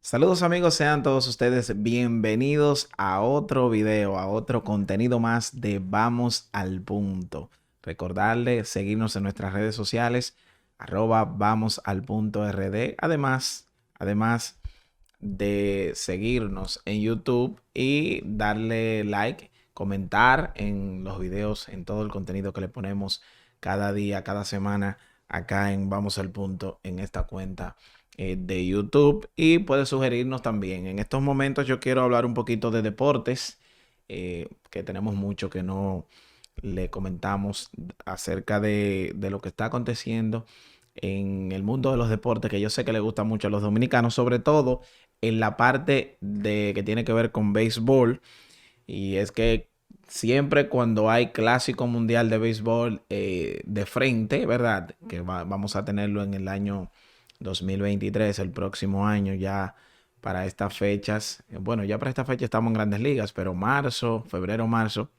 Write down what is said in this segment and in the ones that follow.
Saludos amigos, sean todos ustedes bienvenidos a otro video, a otro contenido más de Vamos al Punto. Recordarles seguirnos en nuestras redes sociales, @Vamos al Punto RD. Además de seguirnos en YouTube y darle like, comentar en los videos, en todo el contenido que le ponemos cada día, cada semana acá en Vamos al Punto en esta cuenta de YouTube, y puede sugerirnos también. En estos momentos yo quiero hablar un poquito de deportes, que tenemos mucho que no le comentamos acerca de lo que está aconteciendo en el mundo de los deportes, que yo sé que le gusta mucho a los dominicanos, sobre todo en la parte de que tiene que ver con béisbol. Y es que siempre cuando hay clásico mundial de béisbol de frente, ¿verdad? Que vamos a tenerlo en el año 2023, el próximo año ya para estas fechas. Bueno, ya para esta fecha estamos en Grandes Ligas, pero marzo, febrero, marzo,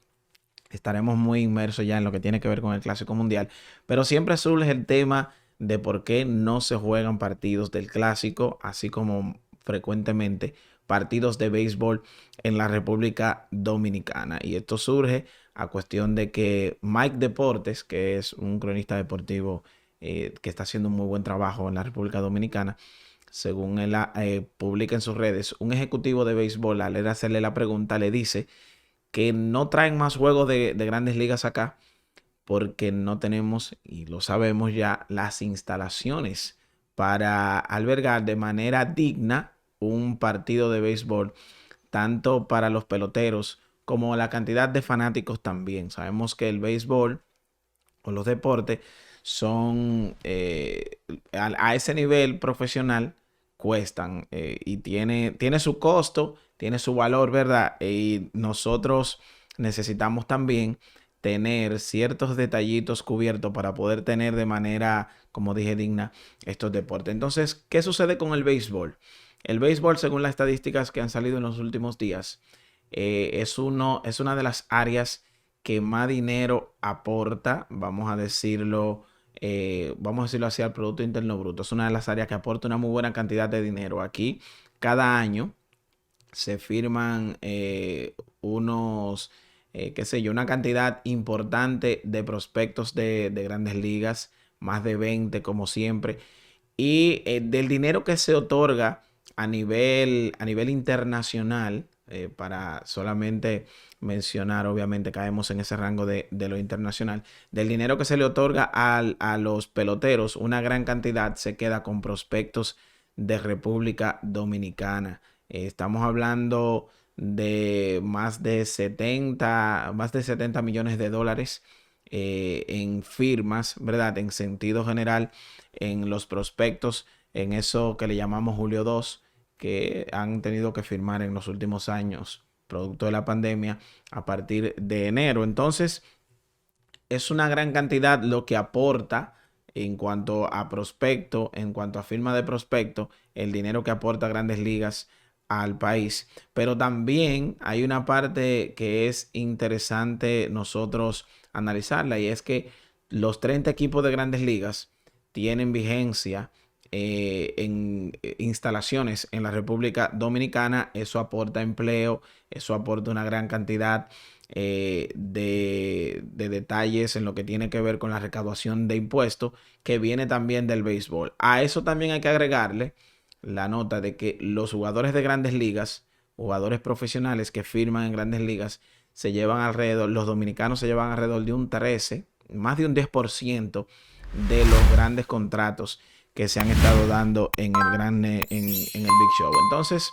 estaremos muy inmersos ya en lo que tiene que ver con el Clásico Mundial. Pero siempre surge el tema de por qué no se juegan partidos del Clásico, así como frecuentemente partidos de béisbol en la República Dominicana. Y esto surge a cuestión de que Mike Deportes, que es un cronista deportivo que está haciendo un muy buen trabajo en la República Dominicana, según él publica en sus redes, un ejecutivo de béisbol, al hacerle la pregunta, le dice que no traen más juegos de grandes ligas acá porque no tenemos, y lo sabemos ya, las instalaciones para albergar de manera digna un partido de béisbol, tanto para los peloteros como la cantidad de fanáticos también. Sabemos que el béisbol o los deportes son a ese nivel profesional, cuestan, y tiene su costo, tiene su valor, ¿verdad? Y nosotros necesitamos también tener ciertos detallitos cubiertos para poder tener de manera, como dije, digna estos deportes. Entonces, ¿qué sucede con el béisbol? El béisbol, según las estadísticas que han salido en los últimos días, es una de las áreas que más dinero aporta, vamos a decirlo así, al Producto Interno Bruto. Es una de las áreas que aporta una muy buena cantidad de dinero. Aquí, cada año, se firman qué sé yo, una cantidad importante de prospectos de grandes ligas, más de 20 como siempre. Y del dinero que se otorga a nivel internacional, para solamente mencionar, obviamente caemos en ese rango de lo internacional, del dinero que se le otorga a los peloteros, una gran cantidad se queda con prospectos de República Dominicana. Estamos hablando de más de 70 millones de dólares en firmas, ¿verdad? En sentido general, en los prospectos, en eso que le llamamos Julio 2, que han tenido que firmar en los últimos años, producto de la pandemia, a partir de enero. Entonces, es una gran cantidad lo que aporta en cuanto a prospecto, en cuanto a firma de prospecto, el dinero que aporta Grandes Ligas al país. Pero también hay una parte que es interesante nosotros analizarla, y es que los 30 equipos de Grandes Ligas tienen vigencia en instalaciones en la República Dominicana. Eso aporta empleo, eso aporta una gran cantidad de detalles en lo que tiene que ver con la recaudación de impuestos, que viene también del béisbol. A eso también hay que agregarle la nota de que los jugadores de grandes ligas, jugadores profesionales que firman en grandes ligas, se llevan alrededor, los dominicanos se llevan alrededor de un 13, más de un 10% de los grandes contratos que se han estado dando en el Big Show. Entonces,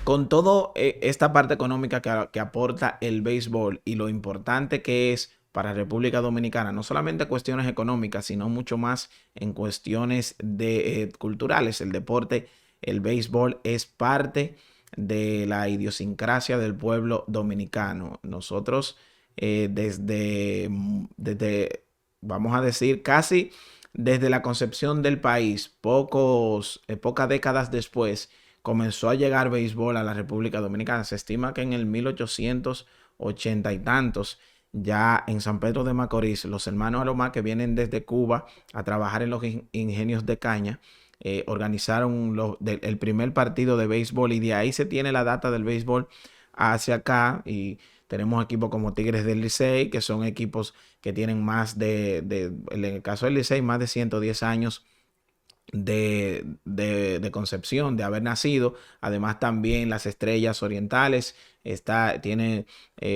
con toda esta parte económica que aporta el béisbol y lo importante que es para República Dominicana, no solamente cuestiones económicas, sino mucho más en cuestiones culturales. El deporte, el béisbol, es parte de la idiosincrasia del pueblo dominicano. Nosotros, desde, vamos a decir, casi desde la concepción del país, pocas décadas después, comenzó a llegar béisbol a la República Dominicana. Se estima que en el 1880 y tantos, ya en San Pedro de Macorís, los hermanos Alomar, que vienen desde Cuba a trabajar en los ingenios de caña, organizaron el primer partido de béisbol y de ahí se tiene la data del béisbol hacia acá y tenemos equipos como Tigres del Licey, que son equipos que tienen más en el caso del Licey, más de 110 años de concepción, de haber nacido. Además también las Estrellas Orientales tiene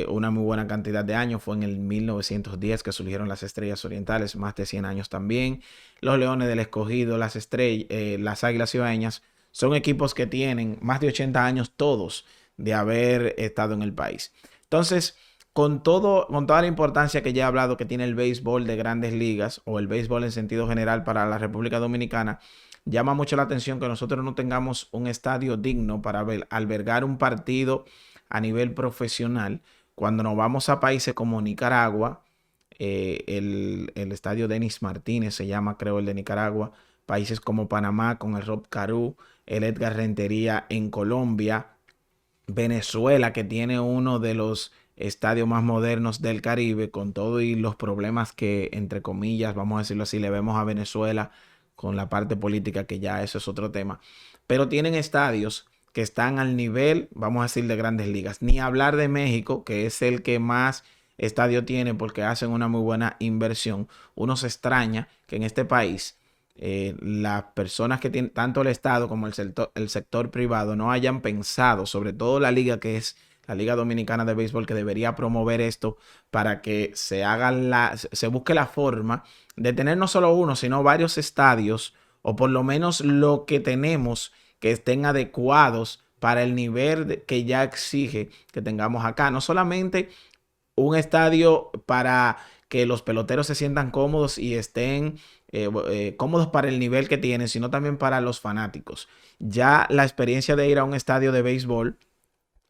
una muy buena cantidad de años. Fue en el 1910 que surgieron las Estrellas Orientales, más de 100 años también. Los Leones del Escogido, las Águilas Cibaeñas, son equipos que tienen más de 80 años todos de haber estado en el país. Entonces, con toda la importancia que ya he hablado que tiene el béisbol de grandes ligas o el béisbol en sentido general para la República Dominicana, llama mucho la atención que nosotros no tengamos un estadio digno para albergar un partido a nivel profesional. Cuando nos vamos a países como Nicaragua, el estadio Denis Martínez se llama, creo, el de Nicaragua. Países como Panamá con el Rob Caru, el Edgar Rentería en Colombia, Venezuela, que tiene uno de los estadios más modernos del Caribe, con todo y los problemas que, entre comillas, vamos a decirlo así, le vemos a Venezuela con la parte política, que ya eso es otro tema. Pero tienen estadios que están al nivel, vamos a decir, de grandes ligas. Ni hablar de México, que es el que más estadio tiene porque hacen una muy buena inversión. Uno se extraña que en este país las personas que tienen, tanto el Estado como el sector privado, no hayan pensado, sobre todo la liga que es la Liga Dominicana de Béisbol, que debería promover esto para que se busque la forma de tener no solo uno, sino varios estadios, o por lo menos lo que tenemos, que estén adecuados para el nivel que ya exige que tengamos acá. No solamente un estadio para que los peloteros se sientan cómodos y estén cómodos para el nivel que tienen, sino también para los fanáticos. Ya la experiencia de ir a un estadio de béisbol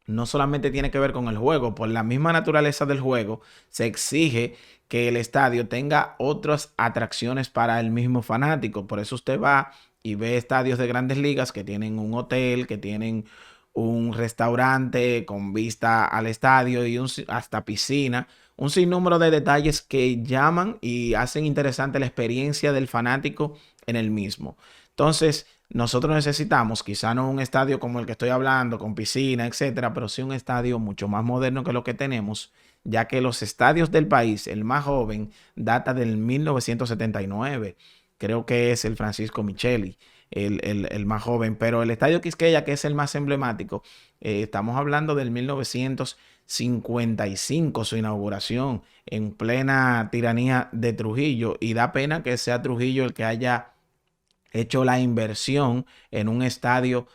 no solamente tiene que ver con el juego, por la misma naturaleza del juego, se exige que el estadio tenga otras atracciones para el mismo fanático. Por eso usted va y ve estadios de grandes ligas que tienen un hotel, que tienen un restaurante con vista al estadio y hasta piscina. Un sinnúmero de detalles que llaman y hacen interesante la experiencia del fanático en el mismo. Entonces, nosotros necesitamos, quizá no un estadio como el que estoy hablando, con piscina, etcétera, pero sí un estadio mucho más moderno que lo que tenemos, ya que los estadios del país, el más joven, data del 1979. Creo que es el Francisco Micheli, el más joven, pero el Estadio Quisqueya, que es el más emblemático, estamos hablando del 1955, su inauguración, en plena tiranía de Trujillo, y da pena que sea Trujillo el que haya hecho la inversión en un estadio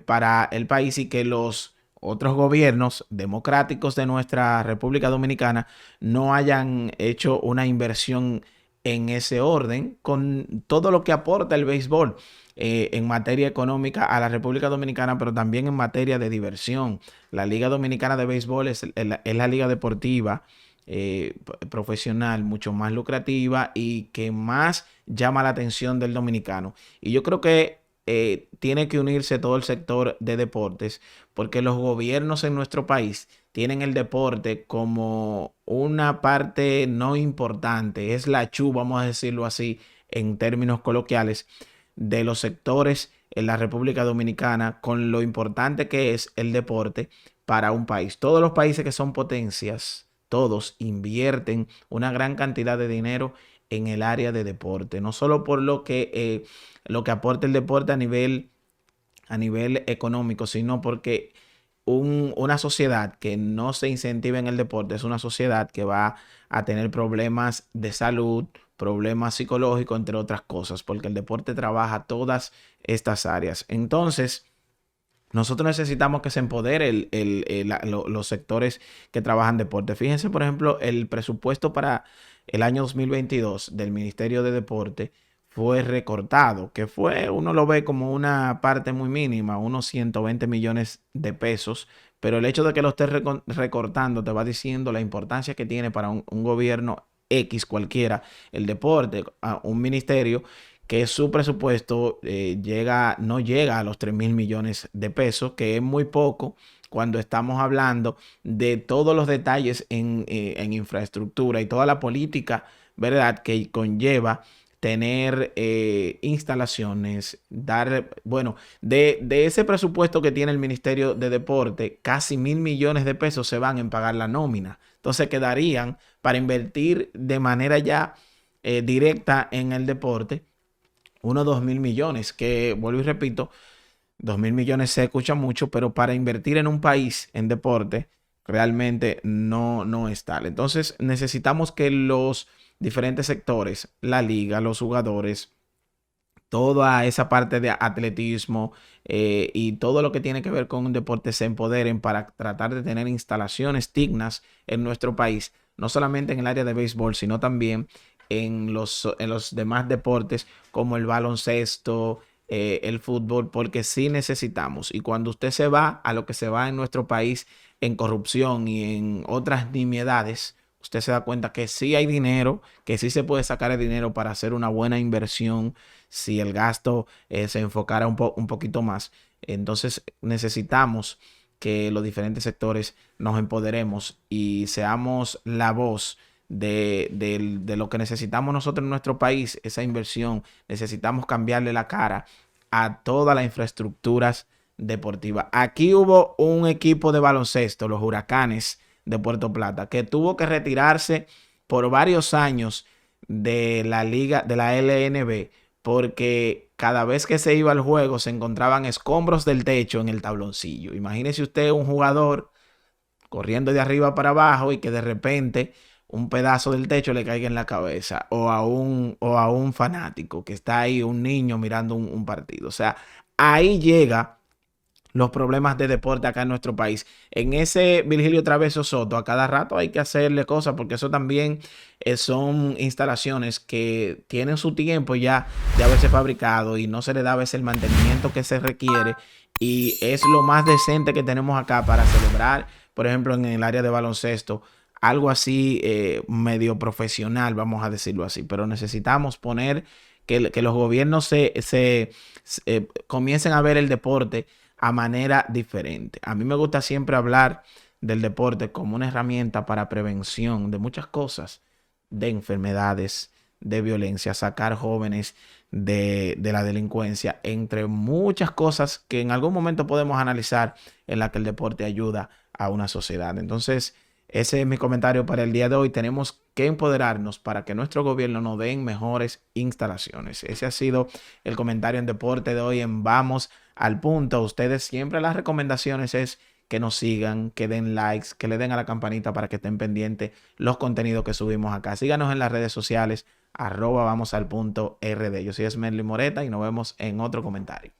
para el país y que los otros gobiernos democráticos de nuestra República Dominicana no hayan hecho una inversión en ese orden con todo lo que aporta el béisbol en materia económica a la República Dominicana, pero también en materia de diversión. La Liga Dominicana de Béisbol es la liga deportiva profesional mucho más lucrativa y que más llama la atención del dominicano. Y yo creo que tiene que unirse todo el sector de deportes porque los gobiernos en nuestro país tienen el deporte como una parte no importante, es la vamos a decirlo así en términos coloquiales, de los sectores en la República Dominicana con lo importante que es el deporte para un país. Todos los países que son potencias, todos invierten una gran cantidad de dinero en el área de deporte, no solo por lo que aporta el deporte a nivel económico, sino porque una sociedad que no se incentiva en el deporte es una sociedad que va a tener problemas de salud, problemas psicológicos, entre otras cosas, porque el deporte trabaja todas estas áreas. Entonces, nosotros necesitamos que se empodere los sectores que trabajan deporte. Fíjense, por ejemplo, el presupuesto para el año 2022 del Ministerio de Deporte fue recortado, que uno lo ve como una parte muy mínima, unos 120 millones de pesos, pero el hecho de que lo esté recortando te va diciendo la importancia que tiene para un gobierno X cualquiera, el deporte, a un ministerio que su presupuesto no llega a los 3.000 millones de pesos, que es muy poco cuando estamos hablando de todos los detalles en infraestructura y toda la política, ¿verdad?, que conlleva tener instalaciones, bueno, de ese presupuesto que tiene el Ministerio de Deporte, casi 1.000 millones de pesos se van en pagar la nómina. Entonces quedarían para invertir de manera ya directa en el deporte unos 2.000 millones, que vuelvo y repito, 2.000 millones se escucha mucho, pero para invertir en un país en deporte realmente no es tal. Entonces necesitamos que los diferentes sectores, la liga, los jugadores, toda esa parte de atletismo y todo lo que tiene que ver con un deporte se empoderen para tratar de tener instalaciones dignas en nuestro país, no solamente en el área de béisbol, sino también en los demás deportes como el baloncesto, el fútbol, porque sí necesitamos. Y cuando usted se va a lo que se va en nuestro país en corrupción y en otras nimiedades, usted se da cuenta que sí hay dinero, que sí se puede sacar el dinero para hacer una buena inversión si el gasto se enfocara un poquito más. Entonces necesitamos que los diferentes sectores nos empoderemos y seamos la voz de lo que necesitamos nosotros en nuestro país, esa inversión. Necesitamos cambiarle la cara a todas las infraestructuras deportivas. Aquí hubo un equipo de baloncesto, los Huracanes de Puerto Plata, que tuvo que retirarse por varios años de la liga, de la LNB, porque cada vez que se iba al juego se encontraban escombros del techo en el tabloncillo. Imagínese usted un jugador corriendo de arriba para abajo y que de repente un pedazo del techo le caiga en la cabeza, o a un fanático que está ahí, un niño mirando un partido. O sea, ahí llega los problemas de deporte acá en nuestro país. En ese Virgilio Traveso Soto, a cada rato hay que hacerle cosas, porque eso también son instalaciones que tienen su tiempo ya de haberse fabricado y no se le da a veces el mantenimiento que se requiere. Y es lo más decente que tenemos acá para celebrar, por ejemplo, en el área de baloncesto, algo así medio profesional, vamos a decirlo así. Pero necesitamos poner que los gobiernos comiencen a ver el deporte a manera diferente. A mí me gusta siempre hablar del deporte como una herramienta para prevención de muchas cosas, de enfermedades, de violencia, sacar jóvenes de la delincuencia, entre muchas cosas que en algún momento podemos analizar en la que el deporte ayuda a una sociedad. Entonces, ese es mi comentario para el día de hoy. Tenemos que empoderarnos para que nuestro gobierno nos den mejores instalaciones. Ese ha sido el comentario en deporte de hoy en Vamos al Punto. Ustedes siempre las recomendaciones es que nos sigan, que den likes, que le den a la campanita para que estén pendientes los contenidos que subimos acá. Síganos en las redes sociales, @Vamos al Punto RD. Yo soy Esmerly Moreta y nos vemos en otro comentario.